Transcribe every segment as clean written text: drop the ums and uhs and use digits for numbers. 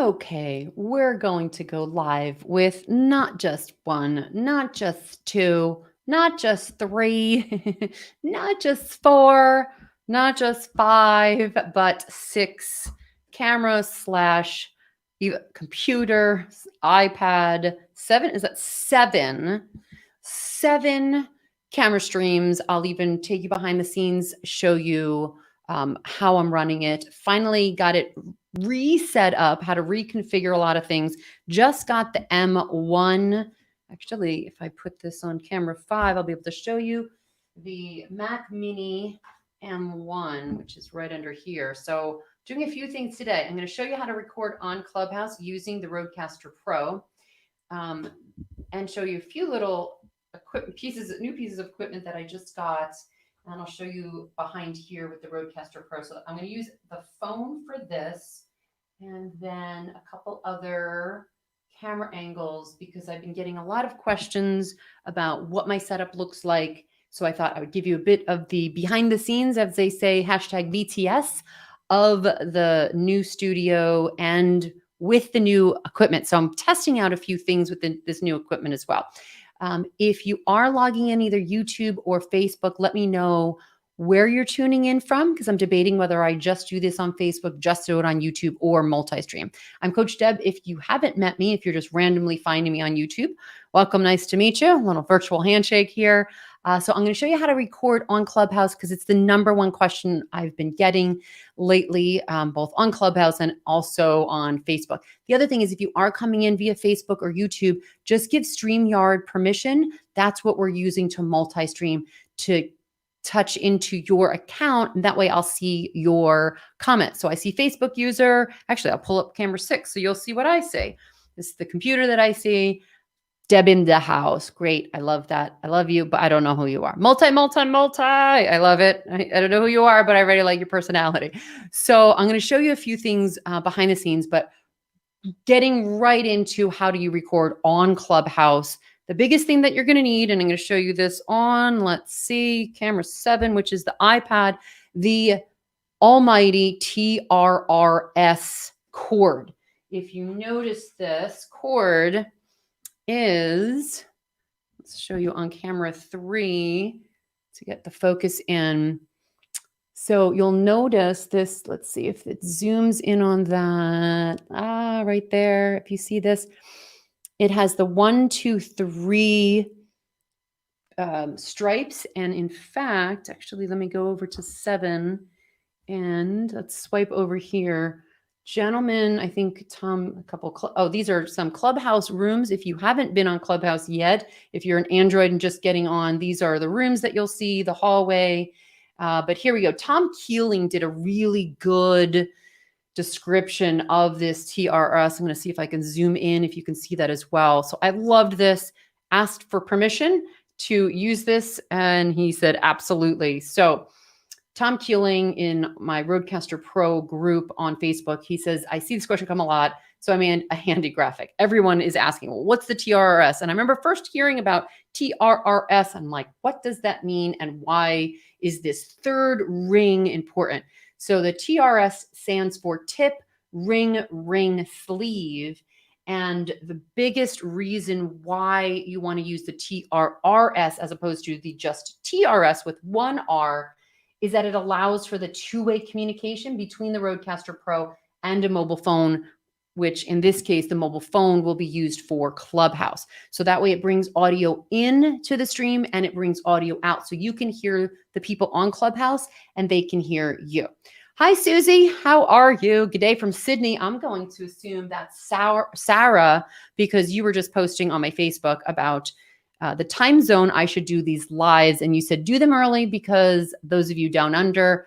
Okay, we're going to go live with not just one, not just two, not just three, not just four, not just five, but six cameras slash computer, iPad, seven. Is that seven? Seven camera streams. I'll even take you behind the scenes, show you how I'm running it. Finally got it reset up, how to reconfigure a lot of things. Just got the M1. Actually, if I put this on camera 5, I'll be able to show you the Mac Mini M1, which is right under here. So doing a few things today. I'm going to show you how to record on Clubhouse using the Rodecaster Pro, and show you a few little new pieces of equipment that I just got. And I'll show you behind here with the Rodecaster Pro. So I'm going to use the phone for this, and then a couple other camera angles, because I've been getting a lot of questions about what my setup looks like. So I thought I would give you a bit of the behind the scenes, as they say, hashtag BTS, of the new studio and with the new equipment. So I'm testing out a few things with this new equipment as well. If you are logging in either YouTube or Facebook, let me know where you're tuning in from, because I'm debating whether I just do this on Facebook, just do it on YouTube, or multi-stream. I'm Coach Deb. If you haven't met me, if you're just randomly finding me on YouTube, welcome. Nice to meet you. A little virtual handshake here. So I'm going to show you how to record on Clubhouse, because it's the number one question I've been getting lately, both on Clubhouse and also on Facebook. The other thing is, if you are coming in via Facebook or YouTube, just give StreamYard permission. That's what we're using to multi-stream, to touch into your account, and that way I'll see your comments. So I see Facebook user. Actually, I'll pull up camera 6 so you'll see what I say. This is the computer that I see. Deb in the house. Great. I love that. I love you, but I don't know who you are. Multi. I love it. I don't know who you are, but I really like your personality. So I'm going to show you a few things behind the scenes, but getting right into how do you record on Clubhouse. The biggest thing that you're going to need, and I'm going to show you this on, let's see, camera 7, which is the iPad, the almighty TRRS cord. If you notice, this cord is, let's show you on camera 3 to get the focus in. So you'll notice this, let's see if it zooms in on that. Right there. If you see this, it has the 1, 2, 3 stripes. And in fact, actually, let me go over to 7 and let's swipe over here. Gentlemen, I think Tom, a couple, these are some Clubhouse rooms. If you haven't been on Clubhouse yet, if you're an Android and just getting on, these are the rooms that you'll see, the hallway. But here we go. Tom Keeling did a really good description of this TRS. I'm going to see if I can zoom in, if you can see that as well. So I loved this, asked for permission to use this, and he said, absolutely. So Tom Keeling in my Rodecaster Pro group on Facebook, he says, I see this question come a lot, so I made a handy graphic. Everyone is asking, well, what's the TRRS? And I remember first hearing about TRRS. I'm like, what does that mean? And why is this third ring important? So the TRS stands for tip, ring, sleeve. And the biggest reason why you want to use the TRRS as opposed to the just TRS with one R is that it allows for the two-way communication between the Rodecaster Pro and a mobile phone, which in this case, the mobile phone will be used for Clubhouse. So that way it brings audio into the stream and it brings audio out. So you can hear the people on Clubhouse and they can hear you. Hi, Susie. How are you? Good day from Sydney. I'm going to assume that's Sarah, because you were just posting on my Facebook about the time zone I should do these lives. And you said, do them early because those of you down under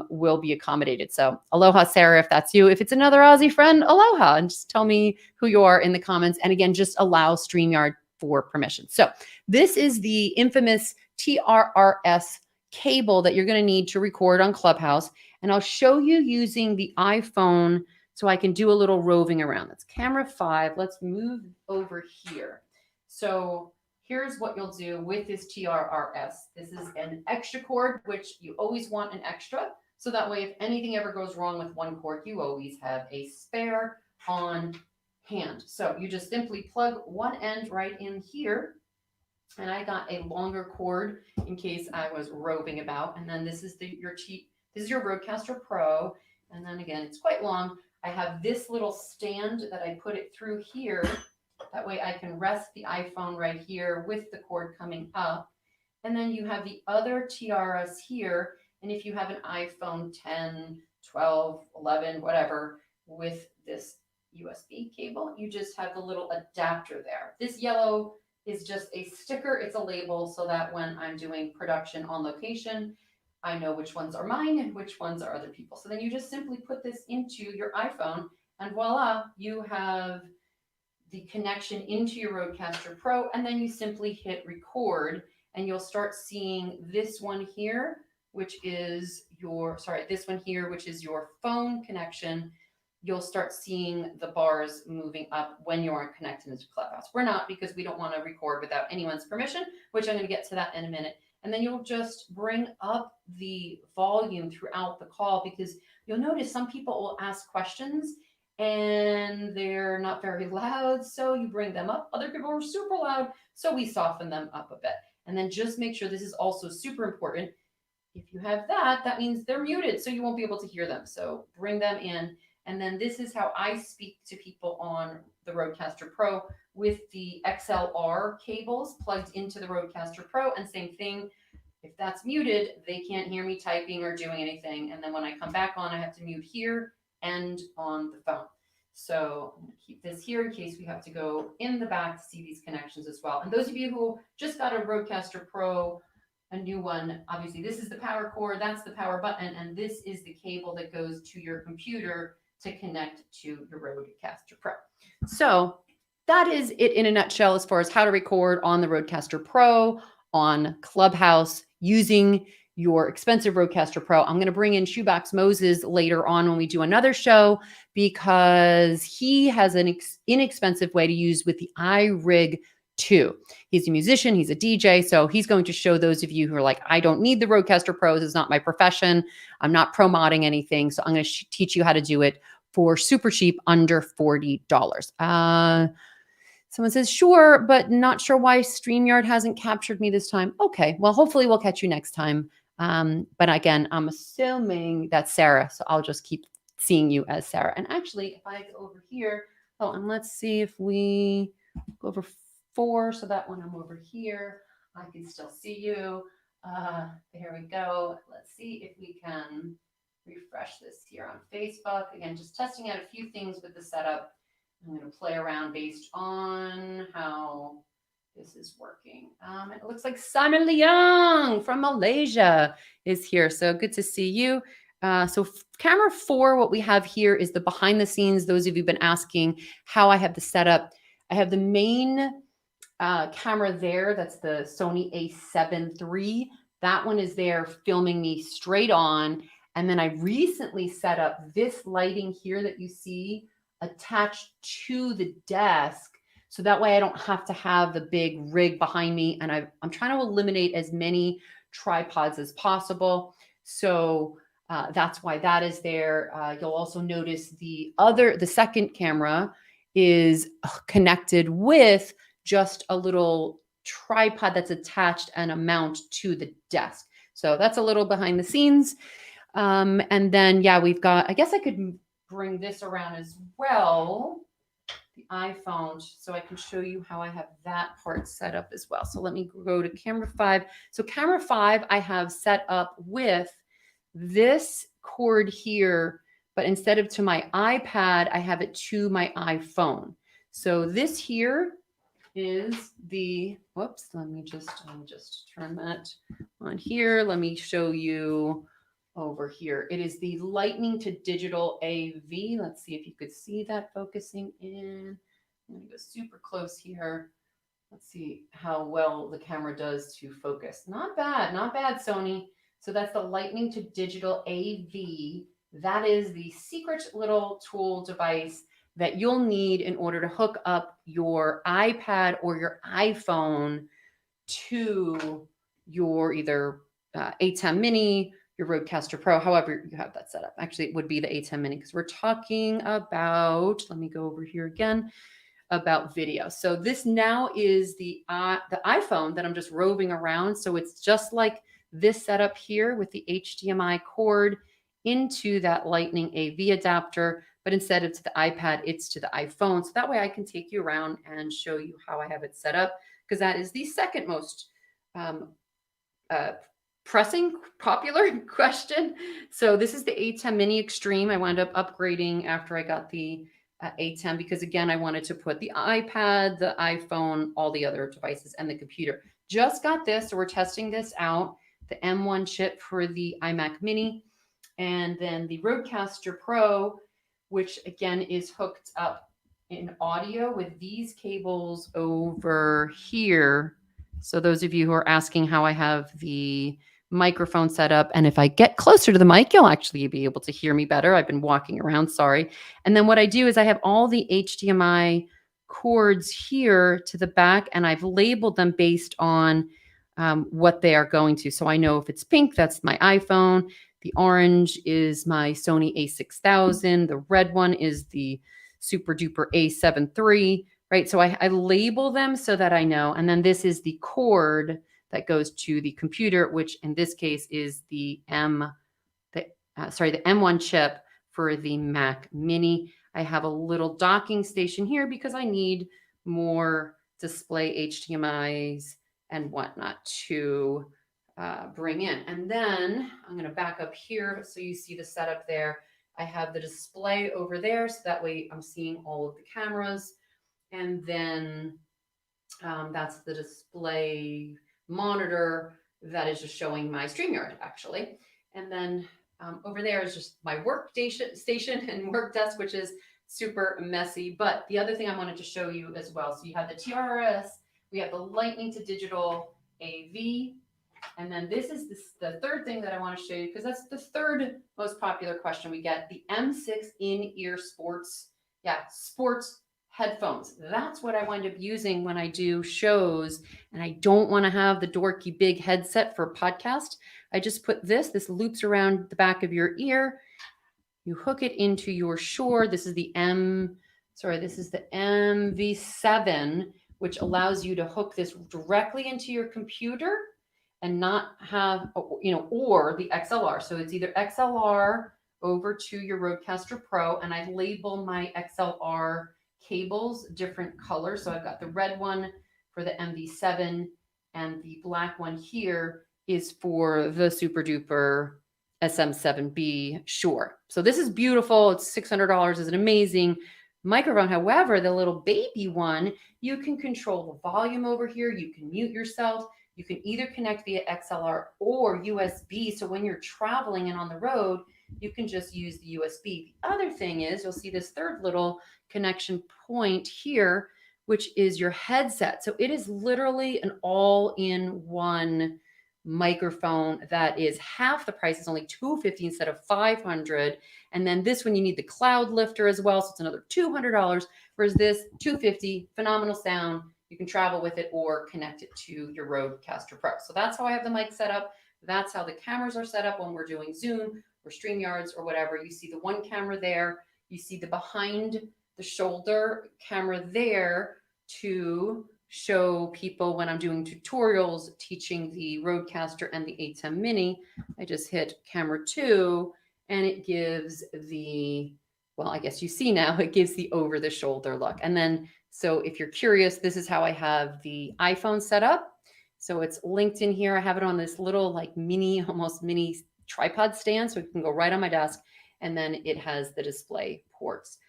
will be accommodated. So aloha, Sarah, if that's you. If it's another Aussie friend, aloha, and just tell me who you are in the comments. And again, just allow StreamYard for permission. So this is the infamous TRRS cable that you're going to need to record on Clubhouse. And I'll show you using the iPhone so I can do a little roving around. That's camera 5. Let's move over here. So here's what you'll do with this TRRS. This is an extra cord, which you always want an extra. So that way, if anything ever goes wrong with one cord, you always have a spare. on hand. So you just simply plug one end right in here. And I got a longer cord in case I was roving about. And then this is this is your Rodecaster Pro. And then again, it's quite long. I have this little stand that I put it through here. That way I can rest the iPhone right here with the cord coming up. And then you have the other tiaras here. And if you have an iPhone 10, 12, 11, whatever, with this USB cable, you just have the little adapter there. This yellow is just a sticker. It's a label so that when I'm doing production on location, I know which ones are mine and which ones are other people. So then you just simply put this into your iPhone and voila, you have the connection into your Rodecaster Pro, and then you simply hit record and you'll start seeing this one here, which is this one here, which is your phone connection. You'll start seeing the bars moving up when you aren't connected into Clubhouse. We're not, because we don't want to record without anyone's permission, which I'm going to get to that in a minute. And then you'll just bring up the volume throughout the call, because you'll notice some people will ask questions and they're not very loud. So you bring them up. Other people are super loud. So we soften them up a bit. And then just make sure, this is also super important. If you have that, that means they're muted, so you won't be able to hear them. So bring them in. And then this is how I speak to people on the Rodecaster Pro with the XLR cables plugged into the Rodecaster Pro. And same thing, if that's muted, they can't hear me typing or doing anything. And then when I come back on, I have to mute here and on the phone. So I'm going to keep this here in case we have to go in the back to see these connections as well. And those of you who just got a Rodecaster Pro, a new one, obviously this is the power cord, that's the power button, and this is the cable that goes to your computer to connect to your Rodecaster Pro. So that is it in a nutshell as far as how to record on the Rodecaster Pro on Clubhouse using your expensive Rodecaster Pro. I'm going to bring in Shoebox Moses later on when we do another show, because he has an inexpensive way to use with the iRig 2. He's a musician, he's a DJ, so he's going to show those of you who are like, I don't need the Rodecaster Pro, this is not my profession, I'm not promoting anything, so I'm going to teach you how to do it for super cheap, under $40. Someone says, sure, but not sure why StreamYard hasn't captured me this time. Okay, well, hopefully we'll catch you next time. But again, I'm assuming that's Sarah, so I'll just keep seeing you as Sarah. And actually, if I go over here, oh, and let's see if we go over 4, so that when I'm over here, I can still see you. There we go. Let's see if we can refresh this here on Facebook. Again, just testing out a few things with the setup. I'm going to play around based on how this is working. It looks like Simon Leung from Malaysia is here. So good to see you. So camera 4, what we have here is the behind the scenes. Those of you who've been asking how I have the setup. I have the main camera there. That's the Sony a7 III. That one is there filming me straight on. And then I recently set up this lighting here that you see attached to the desk. So that way I don't have to have the big rig behind me. And I'm trying to eliminate as many tripods as possible. So that's why that is there. You'll also notice the second camera is connected with just a little tripod that's attached and a mount to the desk. So that's a little behind the scenes. And then, yeah, we've got, I guess I could bring this around as well, the iPhone, so I can show you how I have that part set up as well. So let me go to camera 5. So camera 5, I have set up with this cord here, but instead of to my iPad, I have it to my iPhone. So this here is the, whoops, let me just turn that on here. Let me show you over here. It is the Lightning to Digital AV. Let's see if you could see that focusing in. I'm going to go super close here. Let's see how well the camera does to focus. Not bad, Sony. So that's the Lightning to Digital AV. That is the secret little tool device that you'll need in order to hook up your iPad or your iPhone to your either A10 Mini, your Rodecaster Pro, however you have that set up. Actually, it would be the A10 Mini because we're talking about, let me go over here again, about video. So this now is the iPhone that I'm just roving around. So it's just like this setup here with the HDMI cord into that Lightning AV adapter, but instead of to the iPad, it's to the iPhone. So that way I can take you around and show you how I have it set up, because that is the second most pressing, popular question. So this is the A10 Mini Extreme. I wound up upgrading after I got the A10 because, again, I wanted to put the iPad, the iPhone, all the other devices, and the computer. Just got this, so we're testing this out, the M1 chip for the iMac Mini, and then the Rodecaster Pro, which, again, is hooked up in audio with these cables over here. So those of you who are asking how I have the microphone set up, and if I get closer to the mic, you'll actually be able to hear me better. I've been walking around, sorry. And then what I do is I have all the HDMI cords here to the back, and I've labeled them based on what they are going to. So I know if it's pink, that's my iPhone. The orange is my Sony a6000. The red one is the super duper A7 III, right? So I label them so that I know. And then this is the cord that goes to the computer, which in this case is the M1 chip for the Mac Mini. I have a little docking station here because I need more display HDMIs and whatnot to bring in. And then I'm going to back up here so you see the setup there. I have the display over there, so that way I'm seeing all of the cameras. And then that's the display monitor that is just showing my StreamYard, actually. And then over there is just my work station and work desk, which is super messy. But the other thing I wanted to show you as well, so you have the TRS, we have the Lightning to Digital AV, and then this is the third thing that I want to show you, because that's the third most popular question we get, the M6 in-ear sports headphones. That's what I wind up using when I do shows, and I don't want to have the dorky big headset for a podcast. I just put this loops around the back of your ear. You hook it into your Shure. This is the MV7, which allows you to hook this directly into your computer and not have, or the XLR. So it's either XLR over to your Rodecaster Pro, and I label my XLR cables different colors. So I've got the red one for the MV7, and the black one here is for the super duper SM7B Shure. So this is beautiful. It's $600. It's an amazing microphone. However, the little baby one, you can control the volume over here. You can mute yourself. You can either connect via XLR or USB. So when you're traveling and on the road, you can just use the USB. The other thing is, you'll see this third little connection point here, which is your headset. So it is literally an all-in-one microphone that is half the price. It's only $250 instead of $500. And then this one, you need the cloud lifter as well, so it's another $200. Whereas this, $250, phenomenal sound. You can travel with it or connect it to your Rodecaster Pro. So that's how I have the mic set up. That's how the cameras are set up when we're doing Zoom or StreamYards or whatever. You see the one camera there. You see the behind the shoulder camera there to show people when I'm doing tutorials, teaching the Rodecaster and the A10 Mini. I just hit camera 2 and it gives the, well, I guess you see now, it gives the over the shoulder look. And then, so if you're curious, this is how I have the iPhone set up. So it's linked in here. I have it on this little like almost mini tripod stand, so it can go right on my desk. And then it has the display ports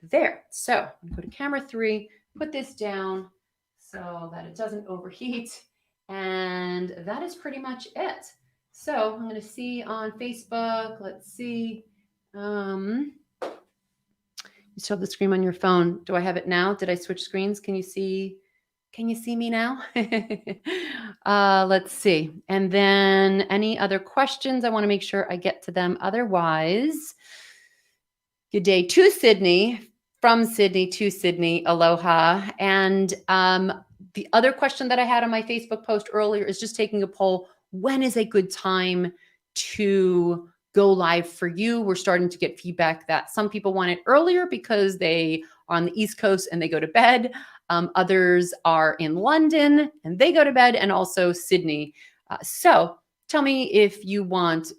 there. So I'm gonna go to camera 3, put this down so that it doesn't overheat. And that is pretty much it. So I'm gonna see on Facebook, let's see. You still have the screen on your phone. Do I have it now? Did I switch screens? Can you see me now? Let's see. And then any other questions? I want to make sure I get to them. Otherwise, good day to Sydney, from Sydney to Sydney. Aloha. And the other question that I had on my Facebook post earlier is just taking a poll. When is a good time to go live for you. We're starting to get feedback that some people want it earlier because they are on the East Coast and they go to bed. Others are in London and they go to bed, and also Sydney. So tell me if you want,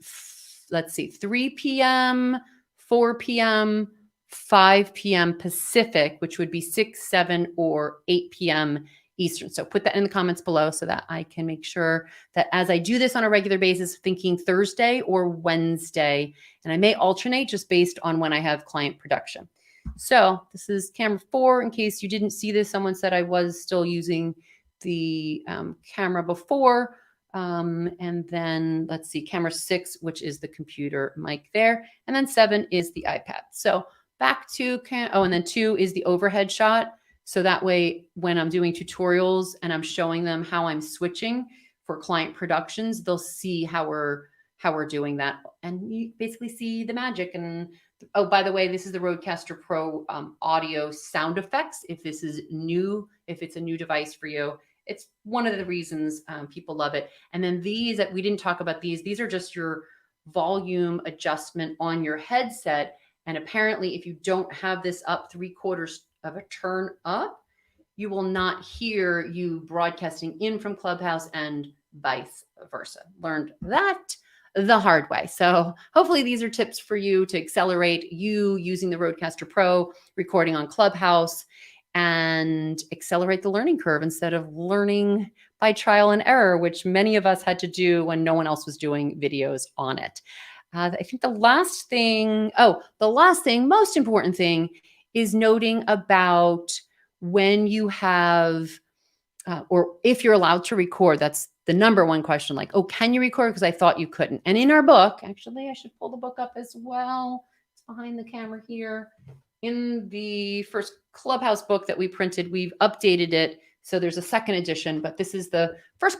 let's see, 3 p.m., 4 p.m., 5 p.m. Pacific, which would be 6, 7, or 8 p.m. Eastern. So put that in the comments below so that I can make sure that as I do this on a regular basis, thinking Thursday or Wednesday, and I may alternate just based on when I have client production. So this is camera 4. In case you didn't see this, someone said I was still using the camera before. And then let's see, camera 6, which is the computer mic there. And then 7 is the iPad. So back to, and then 2 is the overhead shot. So that way, when I'm doing tutorials and I'm showing them how I'm switching for client productions, they'll see how we're doing that. And you basically see the magic. And oh, by the way, this is the Rodecaster Pro audio sound effects. If this is new, if it's a new device for you, it's one of the reasons people love it. And then these, that we didn't talk about these are just your volume adjustment on your headset. And apparently, if you don't have this up 3/4 of a turn up, you will not hear you broadcasting in from Clubhouse and vice versa. Learned that the hard way. So hopefully these are tips for you to accelerate you using the Rodecaster Pro, recording on Clubhouse, and accelerate the learning curve instead of learning by trial and error, which many of us had to do when no one else was doing videos on it. I think the last thing, most important thing is noting about when you have, or if you're allowed to record. That's the number one question. Like, oh, can you record? Because I thought you couldn't. And in our book, actually, I should pull the book up as well. It's behind the camera here. In the first Clubhouse book that we printed, we've updated it. So there's a second edition, but this is the first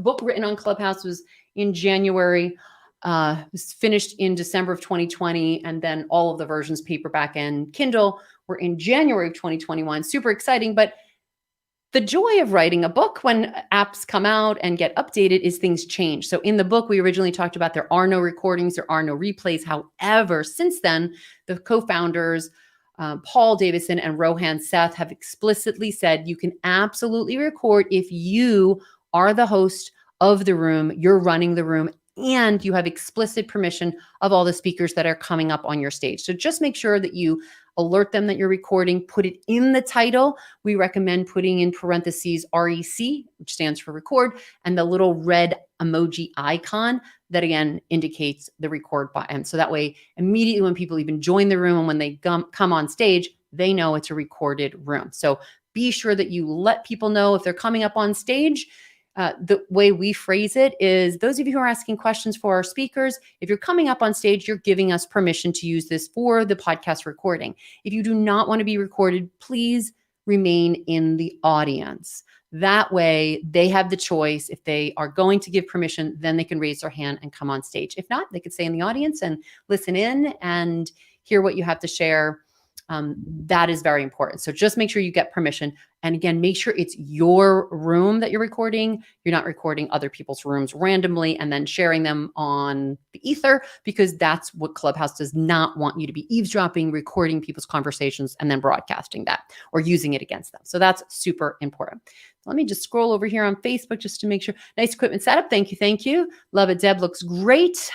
book written on Clubhouse. Was in January. Was finished in December of 2020, and then all of the versions, paperback and Kindle, were in January of 2021. Super exciting, but the joy of writing a book when apps come out and get updated is things change. So in the book, we originally talked about there are no recordings, there are no replays. However, since then, the co-founders, Paul Davison and Rohan Seth, have explicitly said you can absolutely record if you are the host of the room, you're running the room, and you have explicit permission of all the speakers that are coming up on your stage. So just make sure that you alert them that you're recording, put it in the title. We recommend putting in parentheses REC, which stands for record, and the little red emoji icon that again indicates the record button. So that way, immediately when people even join the room and when they come on stage, they know it's a recorded room. So be sure that you let people know if they're coming up on stage. The way we phrase it is, those of you who are asking questions for our speakers, if you're coming up on stage, you're giving us permission to use this for the podcast recording. If you do not want to be recorded, please remain in the audience. That way they have the choice. If they are going to give permission, then they can raise their hand and come on stage. If not, they could stay in the audience and listen in and hear what you have to share. That is very important. So just make sure you get permission. And again, make sure it's your room that you're recording. You're not recording other people's rooms randomly and then sharing them on the ether, because that's what Clubhouse does not want you to be eavesdropping, recording people's conversations and then broadcasting that or using it against them. So that's super important. Let me just scroll over here on Facebook just to make sure. Nice equipment setup. Thank you. Thank you. Love it. Deb, looks great.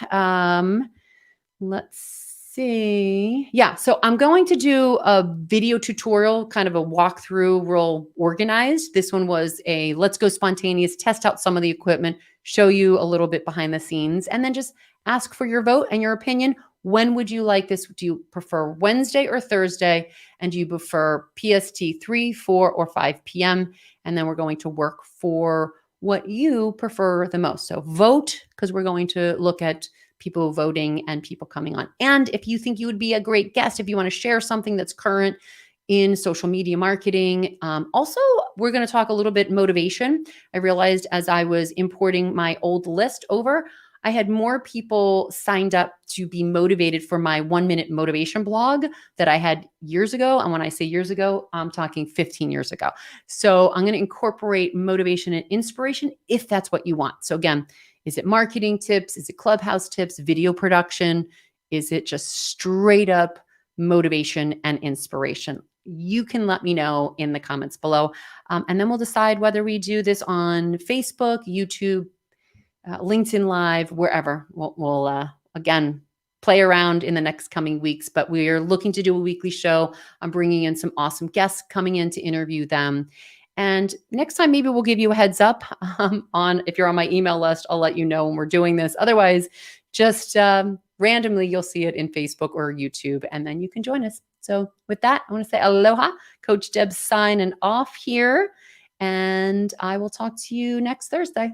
Let's see. Yeah, so I'm going to do a video tutorial, kind of a walkthrough, real organized. This one was a let's go spontaneous, test out some of the equipment, show you a little bit behind the scenes, and then just ask for your vote and your opinion. When would you like this? Do you prefer Wednesday or Thursday? And do you prefer PST 3, 4, or 5 p.m.? And then we're going to work for what you prefer the most. So vote, because we're going to look at people voting and people coming on. And if you think you would be a great guest, if you want to share something that's current in social media marketing. Also, we're going to talk a little bit motivation. I realized as I was importing my old list over, I had more people signed up to be motivated for my 1-minute motivation blog that I had years ago. And when I say years ago, I'm talking 15 years ago. So I'm going to incorporate motivation and inspiration if that's what you want. So again, Is it marketing tips? Is it Clubhouse tips, video production? Is it just straight up motivation and inspiration? You can let me know in the comments below. And then we'll decide whether we do this on Facebook, YouTube, LinkedIn Live, wherever. We'll again, play around in the next coming weeks, but we are looking to do a weekly show. I'm bringing in some awesome guests coming in to interview them. And next time, maybe we'll give you a heads up on if you're on my email list, I'll let you know when we're doing this. Otherwise, just randomly, you'll see it in Facebook or YouTube, and then you can join us. So with that, I want to say aloha. Coach Deb signing off here, and I will talk to you next Thursday.